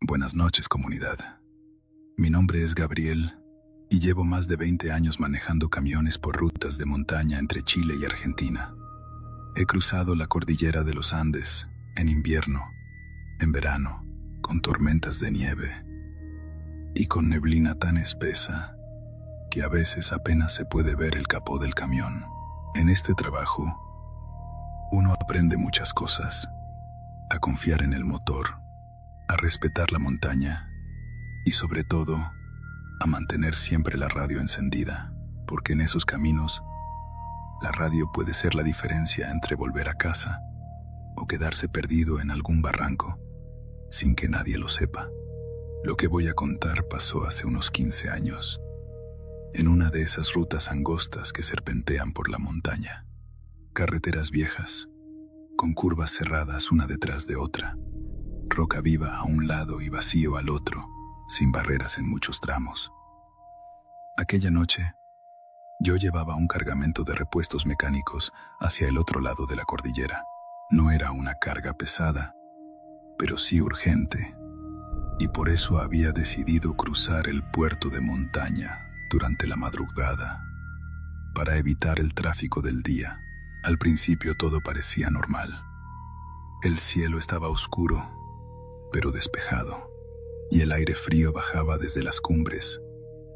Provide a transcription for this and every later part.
Buenas noches, comunidad. Mi nombre es Gabriel y llevo más de 20 años manejando camiones por rutas de montaña entre Chile y Argentina. He cruzado la cordillera de los Andes en invierno, en verano, con tormentas de nieve y con neblina tan espesa que a veces apenas se puede ver el capó del camión. En este trabajo, uno aprende muchas cosas: a confiar en el motor, a respetar la montaña y sobre todo a mantener siempre la radio encendida, porque en esos caminos la radio puede ser la diferencia entre volver a casa o quedarse perdido en algún barranco sin que nadie lo sepa. Lo que voy a contar pasó hace unos 15 años, en una de esas rutas angostas que serpentean por la montaña. Carreteras viejas, con curvas cerradas una detrás de otra, roca viva a un lado y vacío al otro, sin barreras en muchos tramos. Aquella noche, yo llevaba un cargamento de repuestos mecánicos hacia el otro lado de la cordillera. No era una carga pesada, pero sí urgente, y por eso había decidido cruzar el puerto de montaña durante la madrugada, para evitar el tráfico del día. Al principio todo parecía normal. El cielo estaba oscuro, pero despejado, y el aire frío bajaba desde las cumbres,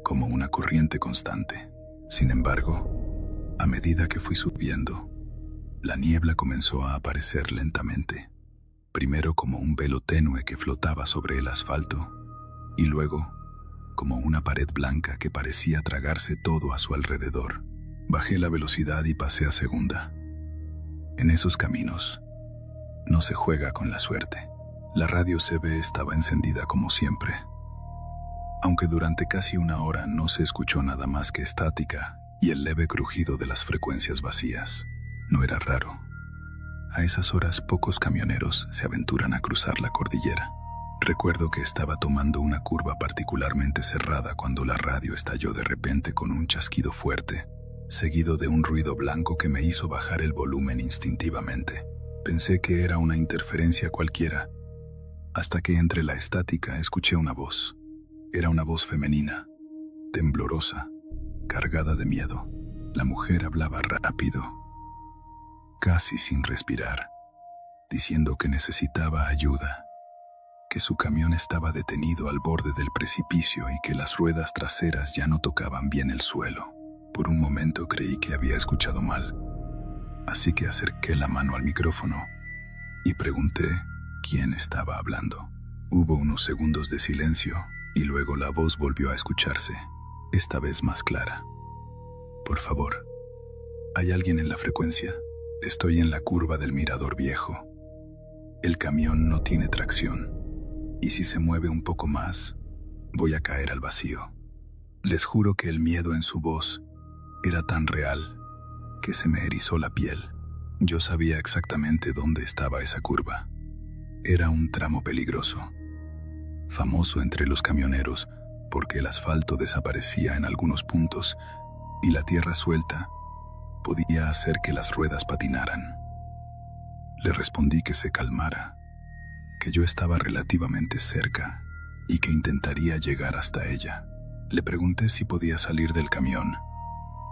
como una corriente constante. Sin embargo, a medida que fui subiendo, la niebla comenzó a aparecer lentamente, primero como un velo tenue que flotaba sobre el asfalto, y luego como una pared blanca que parecía tragarse todo a su alrededor. Bajé la velocidad y pasé a segunda. En esos caminos, no se juega con la suerte. La radio CB estaba encendida como siempre, aunque durante casi una hora no se escuchó nada más que estática y el leve crujido de las frecuencias vacías. No era raro. A esas horas pocos camioneros se aventuran a cruzar la cordillera. Recuerdo que estaba tomando una curva particularmente cerrada cuando la radio estalló de repente con un chasquido fuerte, seguido de un ruido blanco que me hizo bajar el volumen instintivamente. Pensé que era una interferencia cualquiera, hasta que entre la estática escuché una voz. Era una voz femenina, temblorosa, cargada de miedo. La mujer hablaba rápido, casi sin respirar, diciendo que necesitaba ayuda, que su camión estaba detenido al borde del precipicio y que las ruedas traseras ya no tocaban bien el suelo. Por un momento creí que había escuchado mal, así que acerqué la mano al micrófono y pregunté quién estaba hablando. Hubo unos segundos de silencio y luego la voz volvió a escucharse, esta vez más clara. Por favor, ¿hay alguien en la frecuencia? Estoy en la curva del mirador viejo. El camión no tiene tracción, y si se mueve un poco más, voy a caer al vacío. Les juro que el miedo en su voz era tan real que se me erizó la piel. Yo sabía exactamente dónde estaba esa curva. Era un tramo peligroso, famoso entre los camioneros porque el asfalto desaparecía en algunos puntos y la tierra suelta podía hacer que las ruedas patinaran. Le respondí que se calmara, que yo estaba relativamente cerca y que intentaría llegar hasta ella. Le pregunté si podía salir del camión,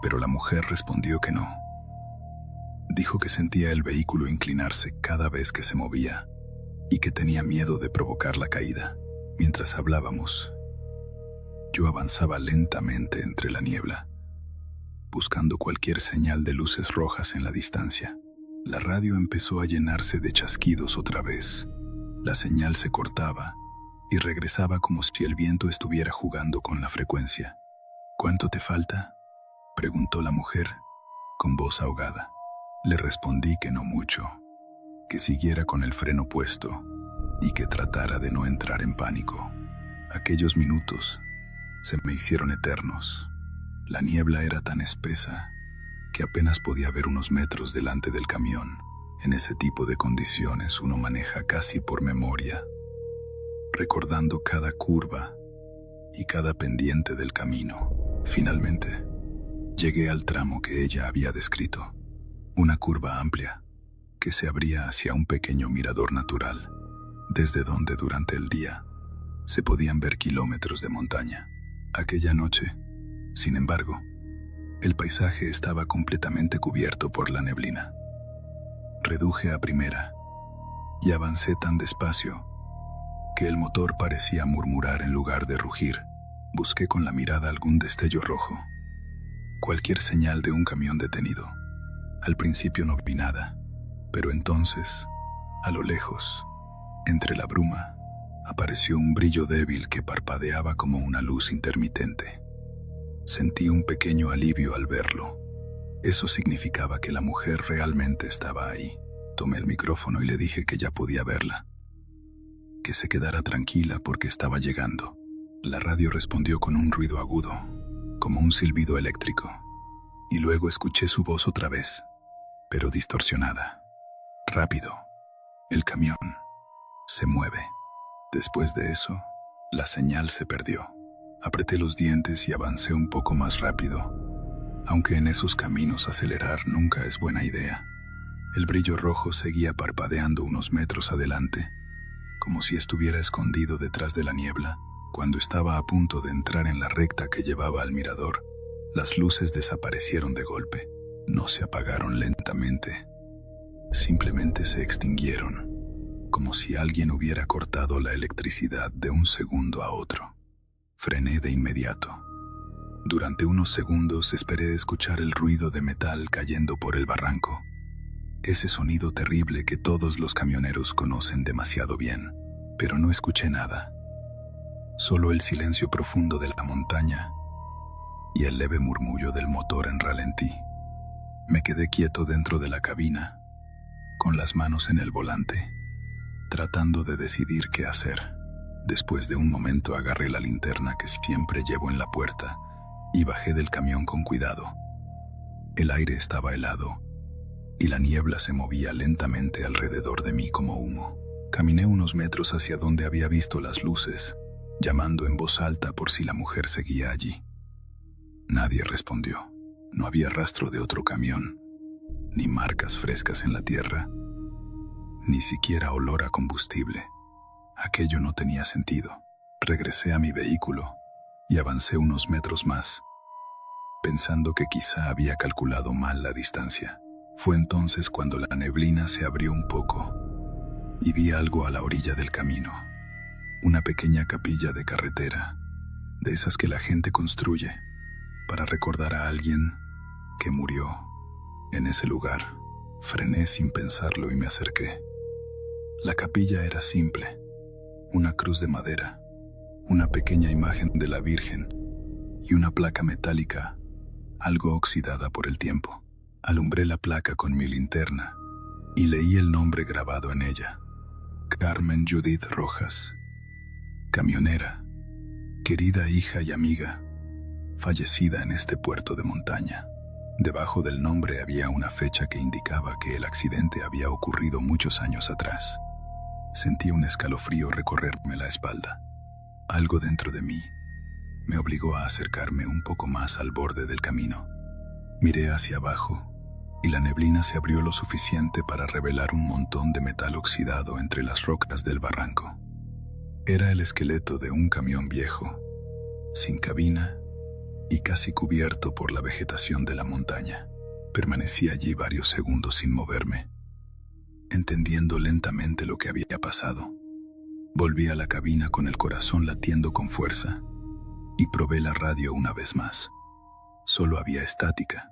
pero la mujer respondió que no. Dijo que sentía el vehículo inclinarse cada vez que se movía y que tenía miedo de provocar la caída. Mientras hablábamos, yo avanzaba lentamente entre la niebla, buscando cualquier señal de luces rojas en la distancia. La radio empezó a llenarse de chasquidos otra vez. La señal se cortaba y regresaba como si el viento estuviera jugando con la frecuencia. ¿Cuánto te falta?, preguntó la mujer, con voz ahogada. Le respondí que no mucho, que siguiera con el freno puesto y que tratara de no entrar en pánico. Aquellos minutos se me hicieron eternos. La niebla era tan espesa que apenas podía ver unos metros delante del camión. En ese tipo de condiciones uno maneja casi por memoria, recordando cada curva y cada pendiente del camino. Finalmente, llegué al tramo que ella había descrito, una curva amplia que se abría hacia un pequeño mirador natural, desde donde durante el día Se podían ver kilómetros de montaña. Aquella noche, sin embargo, el paisaje estaba completamente cubierto por la neblina. Reduje a primera y avancé tan despacio que el motor parecía murmurar en lugar de rugir. Busqué con la mirada algún destello rojo, cualquier señal de un camión detenido. Al principio no vi nada, pero entonces, a lo lejos, entre la bruma, apareció un brillo débil que parpadeaba como una luz intermitente. Sentí un pequeño alivio al verlo. Eso significaba que la mujer realmente estaba ahí. Tomé el micrófono y le dije que ya podía verla, que se quedara tranquila porque estaba llegando. La radio respondió con un ruido agudo, como un silbido eléctrico, y luego escuché su voz otra vez, pero distorsionada. Rápido. El camión se mueve. Después de eso, la señal se perdió. Apreté los dientes y avancé un poco más rápido, aunque en esos caminos acelerar nunca es buena idea. El brillo rojo seguía parpadeando unos metros adelante, como si estuviera escondido detrás de la niebla. Cuando estaba a punto de entrar en la recta que llevaba al mirador, las luces desaparecieron de golpe. No se apagaron lentamente, simplemente se extinguieron, como si alguien hubiera cortado la electricidad de un segundo a otro. Frené de inmediato. Durante unos segundos esperé escuchar el ruido de metal cayendo por el barranco, ese sonido terrible que todos los camioneros conocen demasiado bien, pero no escuché nada. Solo el silencio profundo de la montaña y el leve murmullo del motor en ralentí. Me quedé quieto dentro de la cabina, con las manos en el volante, tratando de decidir qué hacer. Después de un momento agarré la linterna que siempre llevo en la puerta y bajé del camión con cuidado. El aire estaba helado y la niebla se movía lentamente alrededor de mí como humo. Caminé unos metros hacia donde había visto las luces, llamando en voz alta por si la mujer seguía allí. Nadie respondió. No había rastro de otro camión, ni marcas frescas en la tierra, ni siquiera olor a combustible. Aquello no tenía sentido. Regresé a mi vehículo y avancé unos metros más, pensando que quizá había calculado mal la distancia. Fue entonces cuando la neblina se abrió un poco y vi algo a la orilla del camino. Una pequeña capilla de carretera, de esas que la gente construye para recordar a alguien que murió en ese lugar. Frené sin pensarlo y me acerqué. La capilla era simple, una cruz de madera, una pequeña imagen de la Virgen y una placa metálica, algo oxidada por el tiempo. Alumbré la placa con mi linterna y leí el nombre grabado en ella: Carmen Judith Rojas, camionera, querida hija y amiga, fallecida en este puerto de montaña. Debajo del nombre había una fecha que indicaba que el accidente había ocurrido muchos años atrás. Sentí un escalofrío recorrerme la espalda. Algo dentro de mí me obligó a acercarme un poco más al borde del camino. Miré hacia abajo y la neblina se abrió lo suficiente para revelar un montón de metal oxidado entre las rocas del barranco. Era el esqueleto de un camión viejo, sin cabina y casi cubierto por la vegetación de la montaña. Permanecí allí varios segundos sin moverme, entendiendo lentamente lo que había pasado. Volví a la cabina con el corazón latiendo con fuerza y probé la radio una vez más. Solo había estática.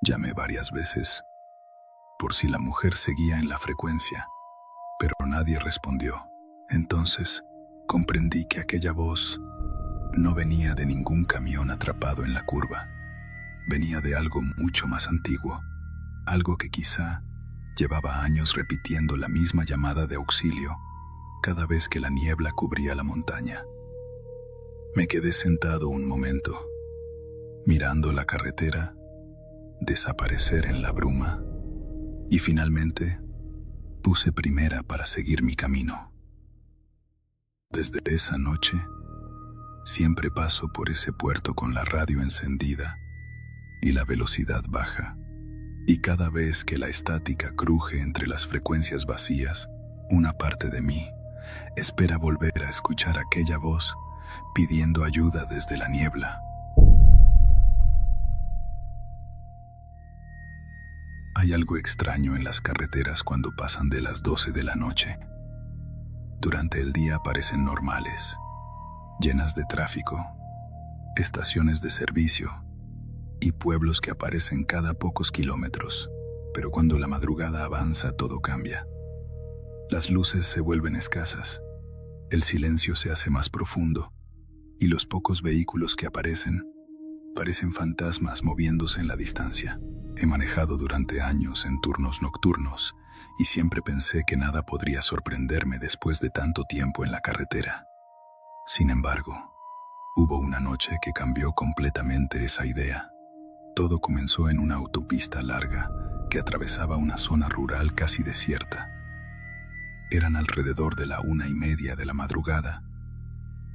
Llamé varias veces por si la mujer seguía en la frecuencia, pero nadie respondió. Entonces comprendí que aquella voz no venía de ningún camión atrapado en la curva. Venía de algo mucho más antiguo, algo que quizá llevaba años repitiendo la misma llamada de auxilio cada vez que la niebla cubría la montaña. Me quedé sentado un momento, mirando la carretera desaparecer en la bruma, y finalmente puse primera para seguir mi camino. Desde esa noche, siempre paso por ese puerto con la radio encendida y la velocidad baja, y cada vez que la estática cruje entre las frecuencias vacías, una parte de mí espera volver a escuchar aquella voz pidiendo ayuda desde la niebla. Hay algo extraño en las carreteras cuando pasan de las 12 de la noche. Durante el día parecen normales, llenas de tráfico, estaciones de servicio y pueblos que aparecen cada pocos kilómetros. Pero cuando la madrugada avanza, todo cambia. Las luces se vuelven escasas, el silencio se hace más profundo y los pocos vehículos que aparecen parecen fantasmas moviéndose en la distancia. He manejado durante años en turnos nocturnos y siempre pensé que nada podría sorprenderme después de tanto tiempo en la carretera. Sin embargo, hubo una noche que cambió completamente esa idea. Todo comenzó en una autopista larga que atravesaba una zona rural casi desierta. Eran alrededor de la 1:30 de la madrugada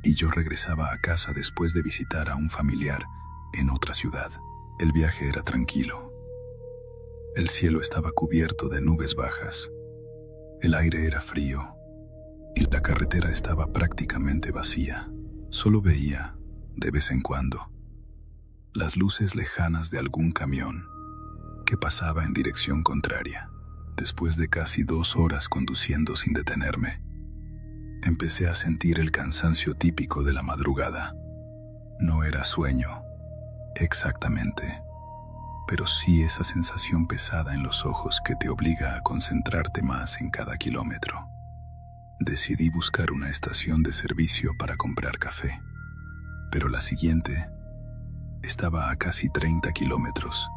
y yo regresaba a casa después de visitar a un familiar en otra ciudad. El viaje era tranquilo. El cielo estaba cubierto de nubes bajas. El aire era frío y la carretera estaba prácticamente vacía. Solo veía, de vez en cuando, las luces lejanas de algún camión que pasaba en dirección contraria. Después de casi 2 horas conduciendo sin detenerme, empecé a sentir el cansancio típico de la madrugada. No era sueño, exactamente, pero sí esa sensación pesada en los ojos que te obliga a concentrarte más en cada kilómetro. Decidí buscar una estación de servicio para comprar café, pero la siguiente estaba a casi 30 kilómetros,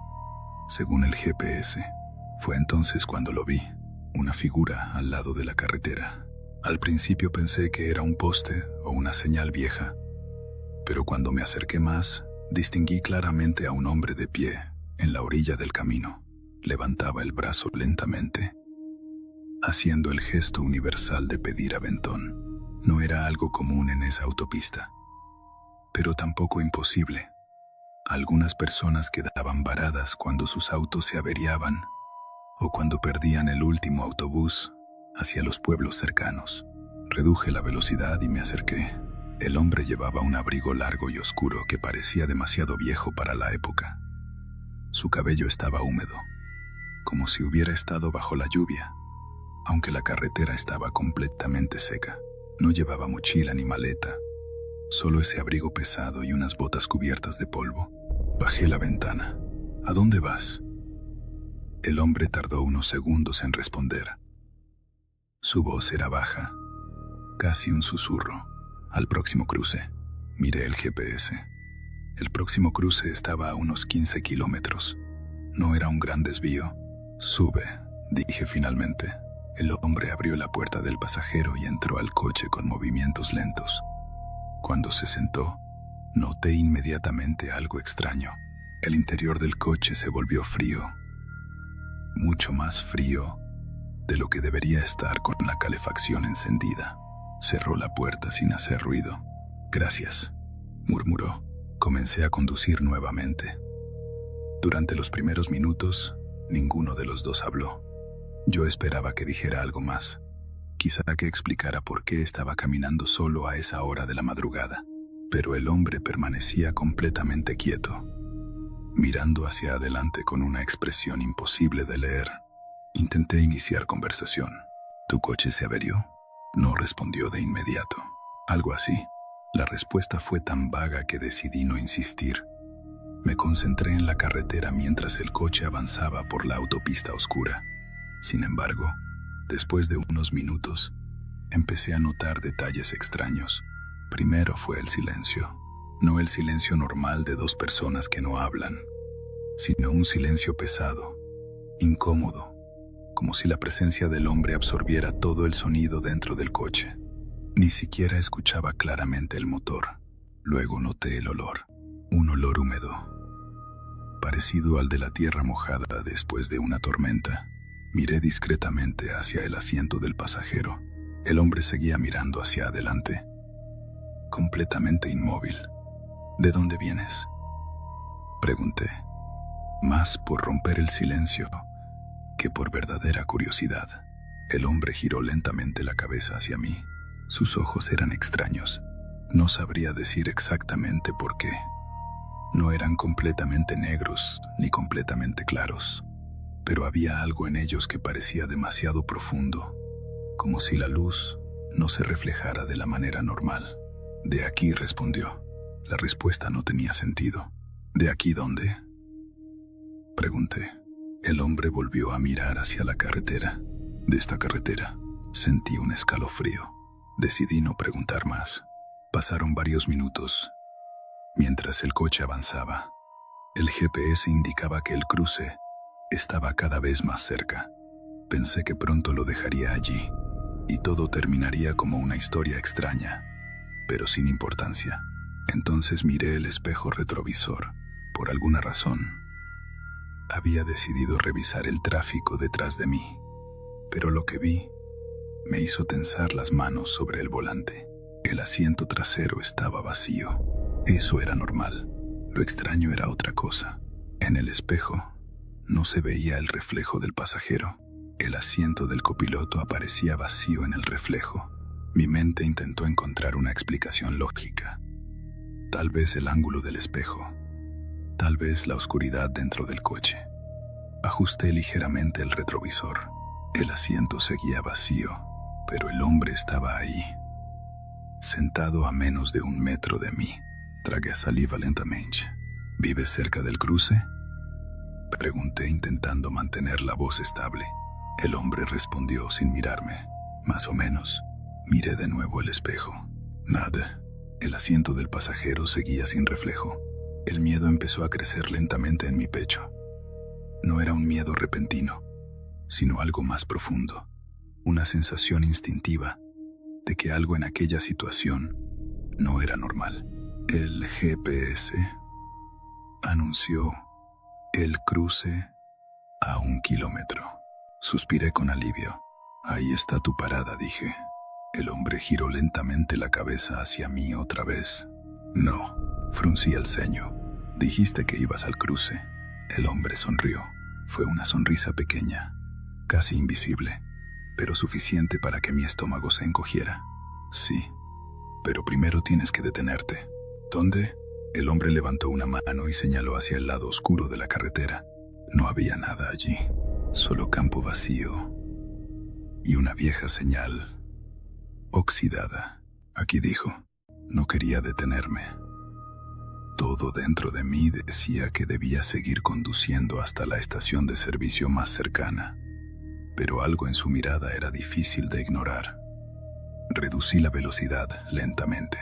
según el GPS. Fue entonces cuando lo vi, una figura al lado de la carretera. Al principio pensé que era un poste o una señal vieja, pero cuando me acerqué más, distinguí claramente a un hombre de pie en la orilla del camino. Levantaba el brazo lentamente, haciendo el gesto universal de pedir aventón. No era algo común en esa autopista, pero tampoco imposible. Algunas personas quedaban varadas cuando sus autos se averiaban o cuando perdían el último autobús hacia los pueblos cercanos. Reduje la velocidad y me acerqué. El hombre llevaba un abrigo largo y oscuro que parecía demasiado viejo para la época. Su cabello estaba húmedo, como si hubiera estado bajo la lluvia, aunque la carretera estaba completamente seca. No llevaba mochila ni maleta, solo ese abrigo pesado y unas botas cubiertas de polvo. Bajé la ventana. ¿A dónde vas? El hombre tardó unos segundos en responder. Su voz era baja, casi un susurro. Al próximo cruce. Miré el GPS. El próximo cruce estaba a unos 15 kilómetros. No era un gran desvío. Sube, dije finalmente. El hombre abrió la puerta del pasajero y entró al coche con movimientos lentos. Cuando se sentó, noté inmediatamente algo extraño. El interior del coche se volvió frío, mucho más frío de lo que debería estar con la calefacción encendida. Cerró la puerta sin hacer ruido. «Gracias», murmuró. Comencé a conducir nuevamente. Durante los primeros minutos, ninguno de los dos habló. Yo esperaba que dijera algo más, quizá que explicara por qué estaba caminando solo a esa hora de la madrugada. Pero el hombre permanecía completamente quieto, mirando hacia adelante con una expresión imposible de leer. Intenté iniciar conversación. «¿Tu coche se averió?». No respondió de inmediato. Algo así. La respuesta fue tan vaga que decidí no insistir. Me concentré en la carretera mientras el coche avanzaba por la autopista oscura. Sin embargo, después de unos minutos, empecé a notar detalles extraños. Primero fue el silencio. No el silencio normal de dos personas que no hablan, sino un silencio pesado, incómodo, como si la presencia del hombre absorbiera todo el sonido dentro del coche. Ni siquiera escuchaba claramente el motor. Luego noté el olor, un olor húmedo, parecido al de la tierra mojada después de una tormenta. Miré discretamente hacia el asiento del pasajero. El hombre seguía mirando hacia adelante, completamente inmóvil. «¿De dónde vienes?», pregunté, más por romper el silencio que por verdadera curiosidad. El hombre giró lentamente la cabeza hacia mí. Sus ojos eran extraños. No sabría decir exactamente por qué. No eran completamente negros ni completamente claros, pero había algo en ellos que parecía demasiado profundo, como si la luz no se reflejara de la manera normal. «De aquí», respondió. La respuesta no tenía sentido. «¿De aquí dónde?», pregunté. El hombre volvió a mirar hacia la carretera. «De esta carretera». Sentí un escalofrío. Decidí no preguntar más. Pasaron varios minutos. Mientras el coche avanzaba, el GPS indicaba que el cruce estaba cada vez más cerca. Pensé que pronto lo dejaría allí y todo terminaría como una historia extraña, pero sin importancia. Entonces miré el espejo retrovisor. Por alguna razón, había decidido revisar el tráfico detrás de mí, pero lo que vi me hizo tensar las manos sobre el volante. El asiento trasero estaba vacío. Eso era normal. Lo extraño era otra cosa. En el espejo no se veía el reflejo del pasajero. El asiento del copiloto aparecía vacío en el reflejo. Mi mente intentó encontrar una explicación lógica. Tal vez el ángulo del espejo. Tal vez la oscuridad dentro del coche. Ajusté ligeramente el retrovisor. El asiento seguía vacío, pero el hombre estaba ahí, sentado a menos de 1 metro de mí. Tragué saliva lentamente. ¿Vive cerca del cruce?, pregunté intentando mantener la voz estable. El hombre respondió sin mirarme. Más o menos. Miré de nuevo el espejo. Nada. El asiento del pasajero seguía sin reflejo. El miedo empezó a crecer lentamente en mi pecho. No era un miedo repentino, sino algo más profundo. Una sensación instintiva de que algo en aquella situación no era normal. El GPS anunció el cruce a 1 kilómetro. Suspiré con alivio. «Ahí está tu parada», dije. El hombre giró lentamente la cabeza hacia mí otra vez. «No», fruncí el ceño. «Dijiste que ibas al cruce». El hombre sonrió. Fue una sonrisa pequeña, casi invisible, pero suficiente para que mi estómago se encogiera. «Sí, pero primero tienes que detenerte». «¿Dónde?». El hombre levantó una mano y señaló hacia el lado oscuro de la carretera. No había nada allí, solo campo vacío y una vieja señal oxidada. «Aquí», dijo. No quería detenerme. Todo dentro de mí decía que debía seguir conduciendo hasta la estación de servicio más cercana, pero algo en su mirada era difícil de ignorar. Reducí la velocidad lentamente.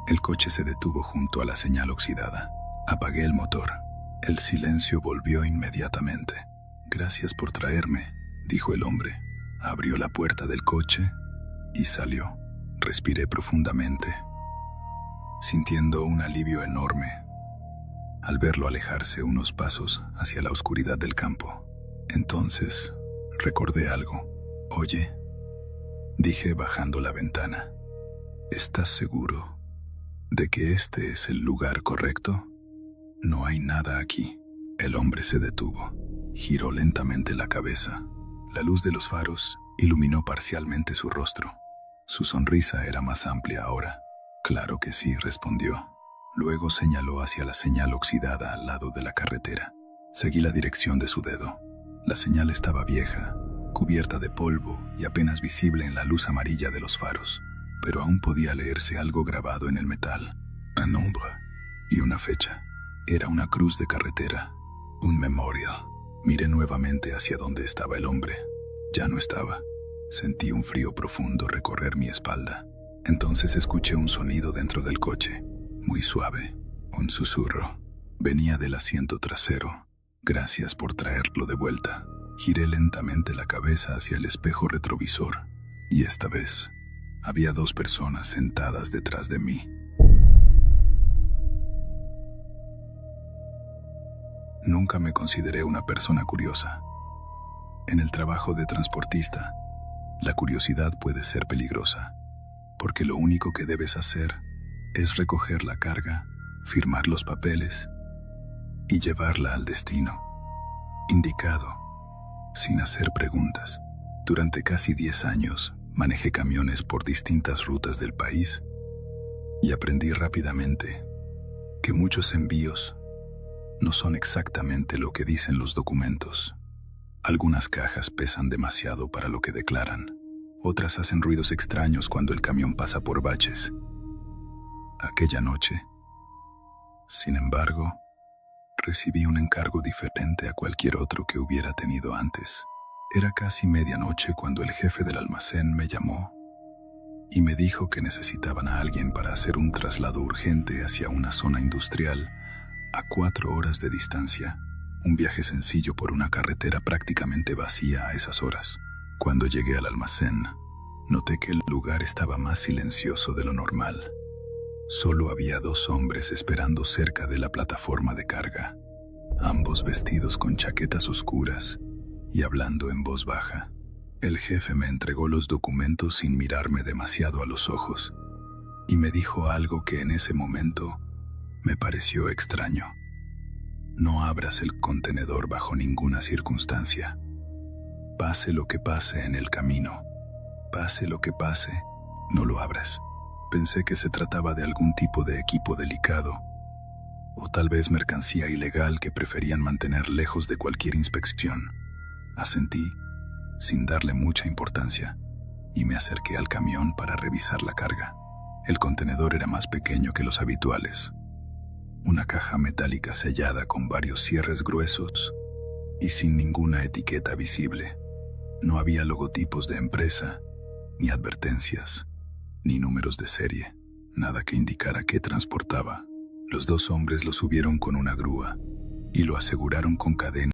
El coche se detuvo junto a la señal oxidada. Apagué el motor. El silencio volvió inmediatamente. «Gracias por traerme», dijo el hombre. Abrió la puerta del coche y salió. Respiré profundamente, sintiendo un alivio enorme al verlo alejarse unos pasos hacia la oscuridad del campo. Entonces recordé algo. «Oye», dije bajando la ventana, «¿estás seguro de que este es el lugar correcto? No hay nada aquí». El hombre se detuvo. Giró lentamente la cabeza. La luz de los faros iluminó parcialmente su rostro. Su sonrisa era más amplia ahora. «Claro que sí», respondió. Luego señaló hacia la señal oxidada al lado de la carretera. Seguí la dirección de su dedo. La señal estaba vieja, cubierta de polvo y apenas visible en la luz amarilla de los faros, pero aún podía leerse algo grabado en el metal. Un nombre y una fecha. Era una cruz de carretera, un memorial. Miré nuevamente hacia donde estaba el hombre. Ya no estaba. Sentí un frío profundo recorrer mi espalda. Entonces escuché un sonido dentro del coche, muy suave, un susurro. Venía del asiento trasero. «Gracias por traerlo de vuelta». Giré lentamente la cabeza hacia el espejo retrovisor, y esta vez había 2 personas sentadas detrás de mí. Nunca me consideré una persona curiosa. En el trabajo de transportista, la curiosidad puede ser peligrosa, porque lo único que debes hacer es recoger la carga, firmar los papeles y llevarla al destino indicado, sin hacer preguntas. Durante casi 10 años Manejé camiones por distintas rutas del país y aprendí rápidamente que muchos envíos no son exactamente lo que dicen los documentos. Algunas cajas pesan demasiado para lo que declaran. Otras hacen ruidos extraños cuando el camión pasa por baches. Aquella noche, sin embargo, recibí un encargo diferente a cualquier otro que hubiera tenido antes. Era casi medianoche cuando el jefe del almacén me llamó y me dijo que necesitaban a alguien para hacer un traslado urgente hacia una zona industrial a 4 horas de distancia, un viaje sencillo por una carretera prácticamente vacía a esas horas. Cuando llegué al almacén, noté que el lugar estaba más silencioso de lo normal. Solo había 2 hombres esperando cerca de la plataforma de carga, ambos vestidos con chaquetas oscuras y hablando en voz baja. El jefe me entregó los documentos sin mirarme demasiado a los ojos y me dijo algo que en ese momento me pareció extraño. No abras el contenedor bajo ninguna circunstancia. Pase lo que pase en el camino, pase lo que pase, no lo abras. Pensé que se trataba de algún tipo de equipo delicado o tal vez mercancía ilegal que preferían mantener lejos de cualquier inspección. Asentí, sin darle mucha importancia, y me acerqué al camión para revisar la carga. El contenedor era más pequeño que los habituales. Una caja metálica sellada con varios cierres gruesos y sin ninguna etiqueta visible. No había logotipos de empresa, ni advertencias, ni números de serie, nada que indicara qué transportaba. Los 2 hombres lo subieron con una grúa y lo aseguraron con cadenas